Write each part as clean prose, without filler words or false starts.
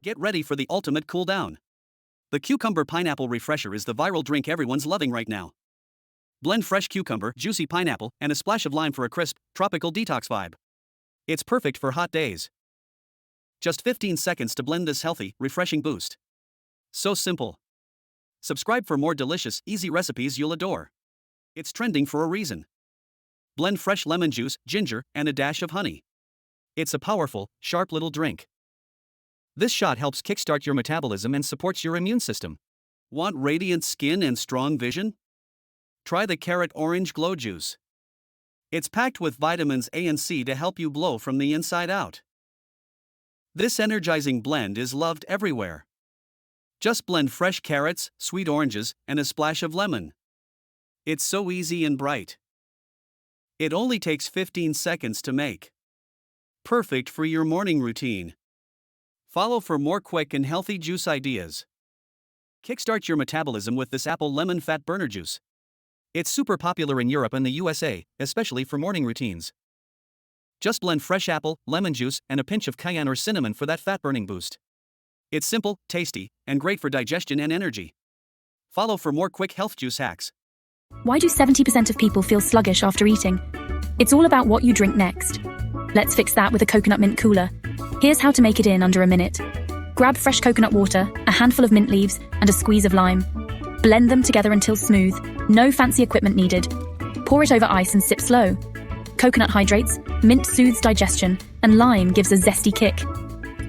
Get ready for the ultimate cool down. The cucumber pineapple refresher is the viral drink everyone's loving right now. Blend fresh cucumber, juicy pineapple, and a splash of lime for a crisp, tropical detox vibe. It's perfect for hot days. Just 15 seconds to blend this healthy, refreshing boost. So simple. Subscribe for more delicious, easy recipes you'll adore. It's trending for a reason. Blend fresh lemon juice, ginger, and a dash of honey. It's a powerful, sharp little drink. This shot helps kickstart your metabolism and supports your immune system. Want radiant skin and strong vision? Try the carrot orange glow juice. It's packed with vitamins A and C to help you glow from the inside out. This energizing blend is loved everywhere. Just blend fresh carrots, sweet oranges, and a splash of lemon. It's so easy and bright. It only takes 15 seconds to make. Perfect for your morning routine. Follow for more quick and healthy juice ideas. Kickstart your metabolism with this apple lemon fat burner juice. It's super popular in Europe and the USA, especially for morning routines. Just blend fresh apple, lemon juice, and a pinch of cayenne or cinnamon for that fat-burning boost. It's simple, tasty, and great for digestion and energy. Follow for more quick health juice hacks. Why do 70% of people feel sluggish after eating? It's all about what you drink next. Let's fix that with a coconut mint cooler. Here's how to make it in under a minute. Grab fresh coconut water, a handful of mint leaves, and a squeeze of lime. Blend them together until smooth. No fancy equipment needed. Pour it over ice and sip slow. Coconut hydrates, mint soothes digestion, and lime gives a zesty kick.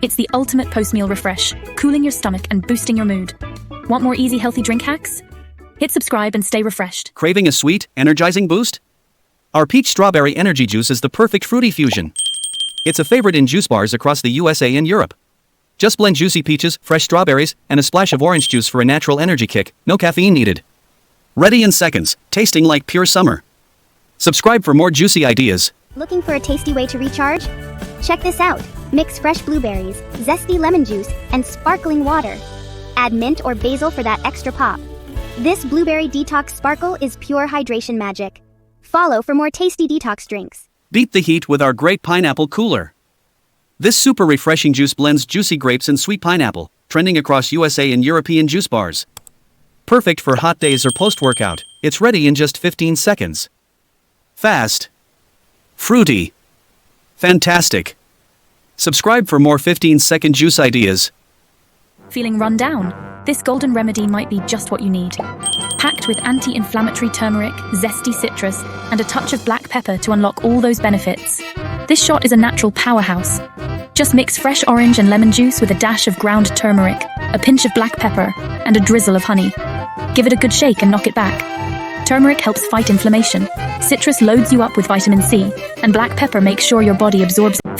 It's the ultimate post-meal refresh, cooling your stomach and boosting your mood. Want more easy, healthy drink hacks? Hit subscribe and stay refreshed. Craving a sweet, energizing boost? Our peach strawberry energy juice is the perfect fruity fusion. It's a favorite in juice bars across the USA and Europe. Just blend juicy peaches, fresh strawberries, and a splash of orange juice for a natural energy kick, no caffeine needed. Ready in seconds, tasting like pure summer. Subscribe for more juicy ideas. Looking for a tasty way to recharge? Check this out. Mix fresh blueberries, zesty lemon juice, and sparkling water. Add mint or basil for that extra pop. This blueberry detox sparkle is pure hydration magic. Follow for more tasty detox drinks. Beat the heat with our Grape pineapple cooler. This super refreshing juice blends juicy grapes and sweet pineapple, trending across USA and European juice bars. Perfect for hot days or post-workout, it's ready in just 15 seconds. Fast. Fruity. Fantastic. Subscribe for more 15-second juice ideas. Feeling run down? This golden remedy might be just what you need. Packed with anti-inflammatory turmeric, zesty citrus, and a touch of black pepper to unlock all those benefits. This shot is a natural powerhouse. Just mix fresh orange and lemon juice with a dash of ground turmeric, a pinch of black pepper, and a drizzle of honey. Give it a good shake and knock it back. Turmeric helps fight inflammation. Citrus loads you up with vitamin C, and black pepper makes sure your body absorbs